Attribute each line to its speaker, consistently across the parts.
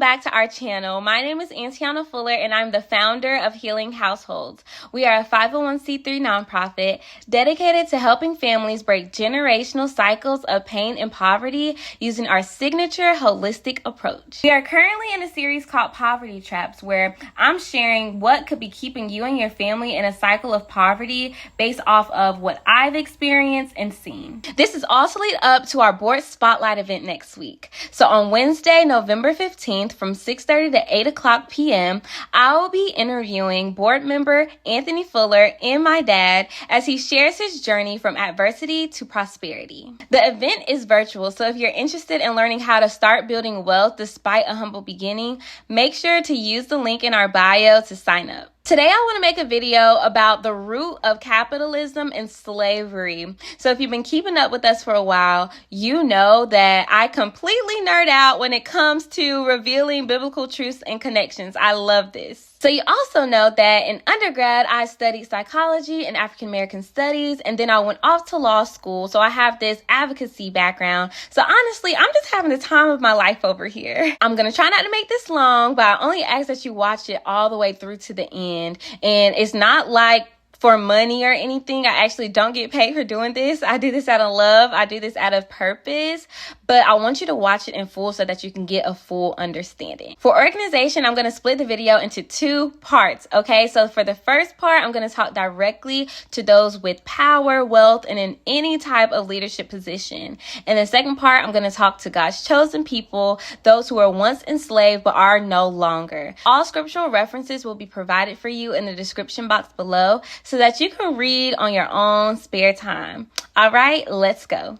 Speaker 1: back to our channel. My name is Antionna Fuller and I'm the founder of Healing Households. We are a 501c3 nonprofit dedicated to helping families break generational cycles of pain and poverty using our signature holistic approach. We are currently in a series called Poverty Traps, where I'm sharing what could be keeping you and your family in a cycle of poverty based off of what I've experienced and seen. This is also lead up to our board spotlight event next week. So on Wednesday, November 15th, from 6:30 to 8 o'clock p.m., I will be interviewing board member Anthony Fuller and my dad as he shares his journey from adversity to prosperity. The event is virtual, so if you're interested in learning how to start building wealth despite a humble beginning, make sure to use the link in our bio to sign up. Today, I want to make a video about the root of capitalism and slavery. So if you've been keeping up with us for a while, you know that I completely nerd out when it comes to revealing biblical truths and connections. I love this. So you also know that in undergrad, I studied psychology and African American studies, and then I went off to law school. So I have this advocacy background. So honestly, I'm just having the time of my life over here. I'm going to try not to make this long, but I only ask that you watch it all the way through to the end. And it's not like for money or anything. I actually don't get paid for doing this. I do this out of love. I do this out of purpose, but I want you to watch it in full so that you can get a full understanding. For organization, I'm going to split the video into two parts. Okay. So for the first part, I'm going to talk directly to those with power, wealth, and in any type of leadership position. And the second part, I'm going to talk to God's chosen people, those who were once enslaved but are no longer. All scriptural references will be provided for you in the description box below, so that you can read on your own spare time. All right, let's go.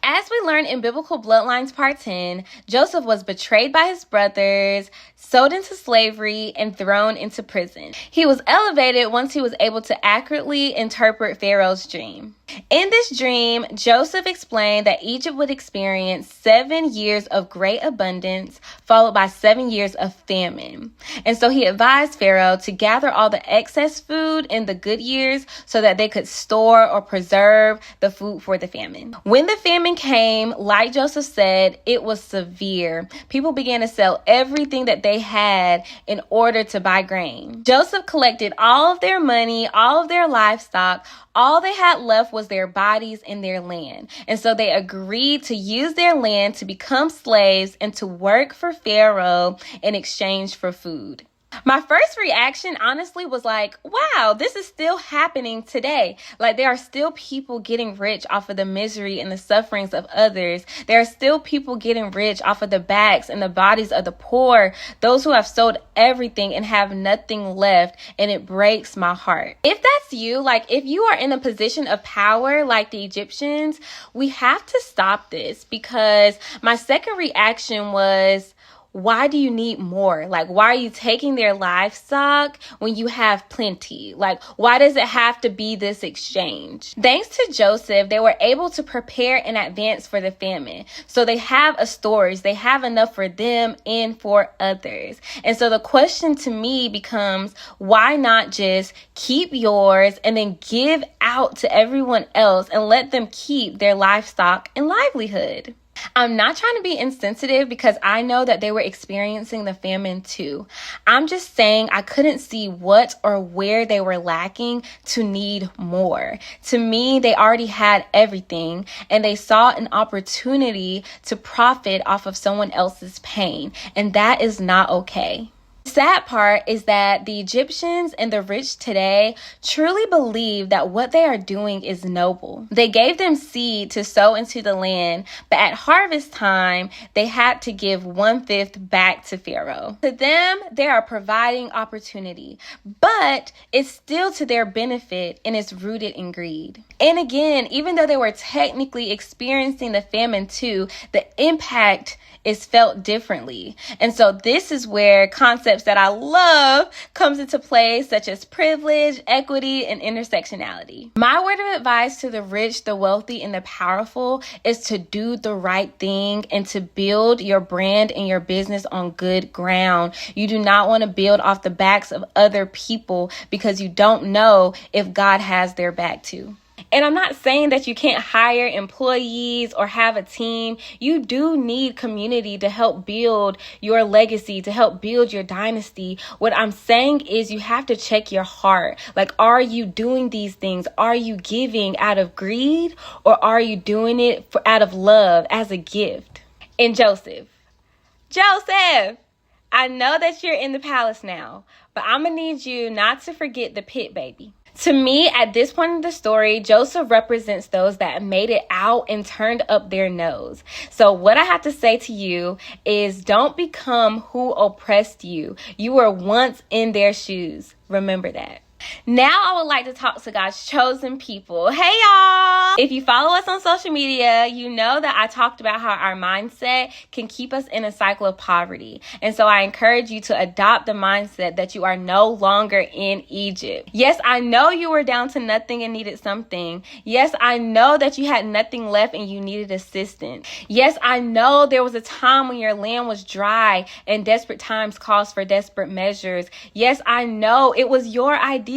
Speaker 1: As we learn in Biblical Bloodlines Part 10, Joseph was betrayed by his brothers, sold into slavery, and thrown into prison. He was elevated once he was able to accurately interpret Pharaoh's dream. In this dream, Joseph explained that Egypt would experience 7 years of great abundance, followed by 7 years of famine. And so he advised Pharaoh to gather all the excess food in the good years so that they could store or preserve the food for the famine. When the famine came, like Joseph said, it was severe. People began to sell everything that they had in order to buy grain. Joseph collected all of their money, all of their livestock. All they had left was their bodies and their land. And so they agreed to use their land to become slaves and to work for Pharaoh in exchange for food. My first reaction, honestly, was like, wow, this is still happening today. Like, there are still people getting rich off of the misery and the sufferings of others. There are still people getting rich off of the backs and the bodies of the poor, those who have sold everything and have nothing left, and it breaks my heart. If that's you, like if you are in a position of power like the Egyptians, we have to stop this, because my second reaction was, why do you need more? Like, why are you taking their livestock when you have plenty? Like, why does it have to be this exchange? Thanks to Joseph, they were able to prepare in advance for the famine. So they have a storage. They have enough for them and for others. And so the question to me becomes, why not just keep yours and then give out to everyone else and let them keep their livestock and livelihood? I'm not trying to be insensitive, because I know that they were experiencing the famine too. I'm just saying I couldn't see what or where they were lacking to need more. To me, they already had everything, and they saw an opportunity to profit off of someone else's pain, and that is not okay. The sad part is that the Egyptians and the rich today truly believe that what they are doing is noble. They gave them seed to sow into the land, but at harvest time, they had to give 1/5 back to Pharaoh. To them, they are providing opportunity, but it's still to their benefit, and it's rooted in greed. And again, even though they were technically experiencing the famine too, the impact is felt differently. And so this is where concepts that I love comes into play, such as privilege, equity, and intersectionality. My word of advice to the rich, the wealthy, and the powerful is to do the right thing and to build your brand and your business on good ground. You do not want to build off the backs of other people, because you don't know if God has their back too. And I'm not saying that you can't hire employees or have a team. You do need community to help build your legacy, to help build your dynasty. What I'm saying is you have to check your heart. Like, are you doing these things? Are you giving out of greed, or are you doing it out of love as a gift? And Joseph, I know that you're in the palace now, but I'm going to need you not to forget the pit, baby. To me, at this point in the story, Joseph represents those that made it out and turned up their nose. So what I have to say to you is, don't become who oppressed you. You were once in their shoes. Remember that. Now I would like to talk to God's chosen people. Hey y'all! If you follow us on social media, you know that I talked about how our mindset can keep us in a cycle of poverty. And so I encourage you to adopt the mindset that you are no longer in Egypt. Yes, I know you were down to nothing and needed something. Yes, I know that you had nothing left and you needed assistance. Yes, I know there was a time when your land was dry and desperate times calls for desperate measures. Yes, I know it was your idea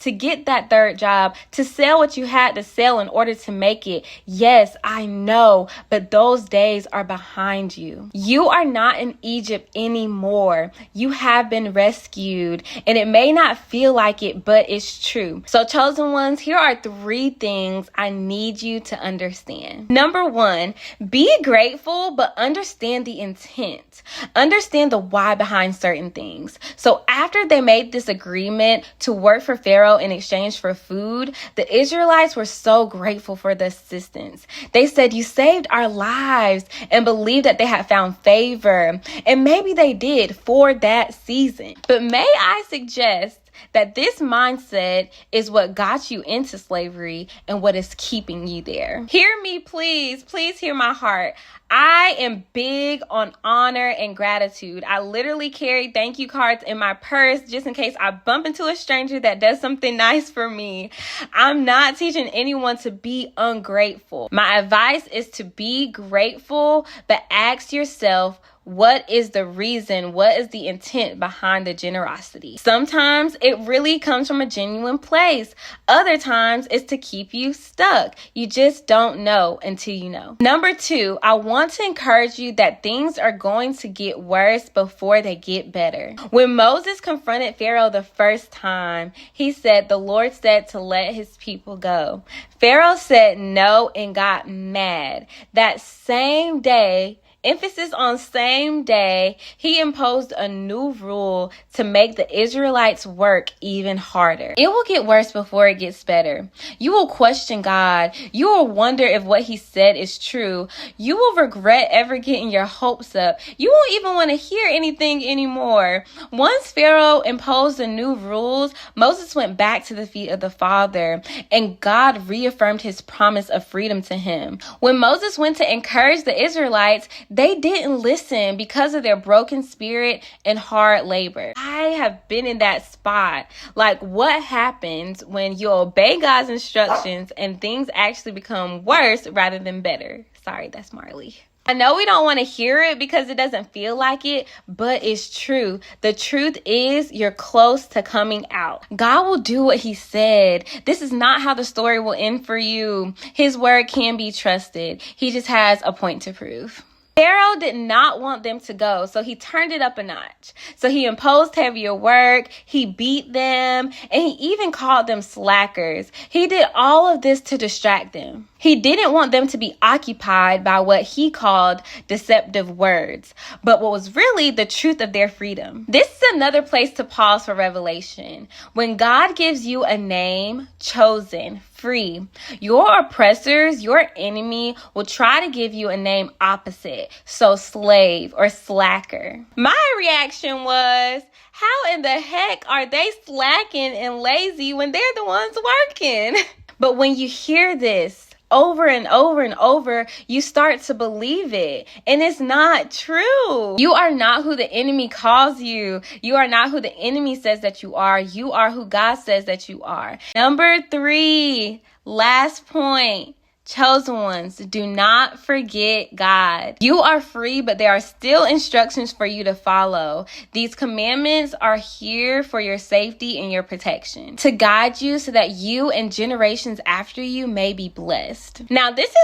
Speaker 1: to get that third job, to sell what you had to sell in order to make it. Yes, I know, but those days are behind you. You are not in Egypt anymore. You have been rescued, and it may not feel like it, but it's true. So chosen ones, here are 3 things I need you to understand. Number 1, be grateful, but understand the intent. Understand the why behind certain things. So after they made this agreement to work for Pharaoh in exchange for food, the Israelites were so grateful for the assistance. They said, "You saved our lives," and believed that they had found favor. And maybe they did for that season. But may I suggest that this mindset is what got you into slavery and what is keeping you there. Hear me, please. Please hear my heart. I am big on honor and gratitude. I literally carry thank you cards in my purse just in case I bump into a stranger that does something nice for me. I'm not teaching anyone to be ungrateful. My advice is to be grateful, but ask yourself, what is the reason? What is the intent behind the generosity? Sometimes it really comes from a genuine place. Other times it's to keep you stuck. You just don't know until you know. Number 2, I want to encourage you that things are going to get worse before they get better. When Moses confronted Pharaoh the first time, he said, "The Lord said to let his people go." Pharaoh said no and got mad. That same day, emphasis on same day, he imposed a new rule to make the Israelites work even harder. It will get worse before it gets better. You will question God. You will wonder if what he said is true. You will regret ever getting your hopes up. You won't even want to hear anything anymore. Once Pharaoh imposed the new rules, Moses went back to the feet of the Father, and God reaffirmed his promise of freedom to him. When Moses went to encourage the Israelites, they didn't listen because of their broken spirit and hard labor. I have been in that spot. Like, what happens when you obey God's instructions and things actually become worse rather than better? Sorry, that's Marley. I know we don't want to hear it because it doesn't feel like it, but it's true. The truth is you're close to coming out. God will do what he said. This is not how the story will end for you. His word can be trusted. He just has a point to prove. Pharaoh did not want them to go, so he turned it up a notch. So he imposed heavier work, he beat them, and he even called them slackers. He did all of this to distract them. He didn't want them to be occupied by what he called deceptive words, but what was really the truth of their freedom. This is another place to pause for revelation. When God gives you a name, chosen, free, your oppressors, your enemy will try to give you a name opposite, so slave or slacker. My reaction was, how in the heck are they slacking and lazy when they're the ones working? But when you hear this over and over and over, you start to believe it. And it's not true. You are not who the enemy calls you. You are not who the enemy says that you are. You are who God says that you are. Number 3, last point. Chosen ones, do not forget God. You are free, but there are still instructions for you to follow. These commandments are here for your safety and your protection, to guide you so that you and generations after you may be blessed. Now, this is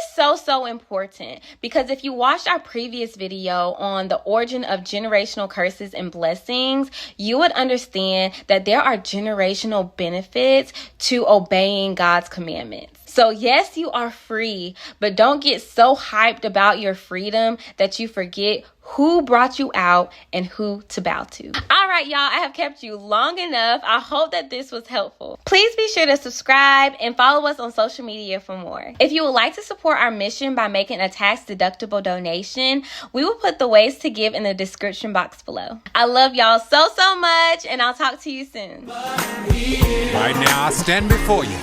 Speaker 1: so important, because if you watched our previous video on the origin of generational curses and blessings, you would understand that there are generational benefits to obeying God's commandments. So yes, you are free, but don't get so hyped about your freedom that you forget who brought you out and who to bow to. All right, y'all, I have kept you long enough. I hope that this was helpful. Please be sure to subscribe and follow us on social media for more. If you would like to support our mission by making a tax-deductible donation, we will put the ways to give in the description box below. I love y'all so much, and I'll talk to you soon.
Speaker 2: Right now, I stand before you.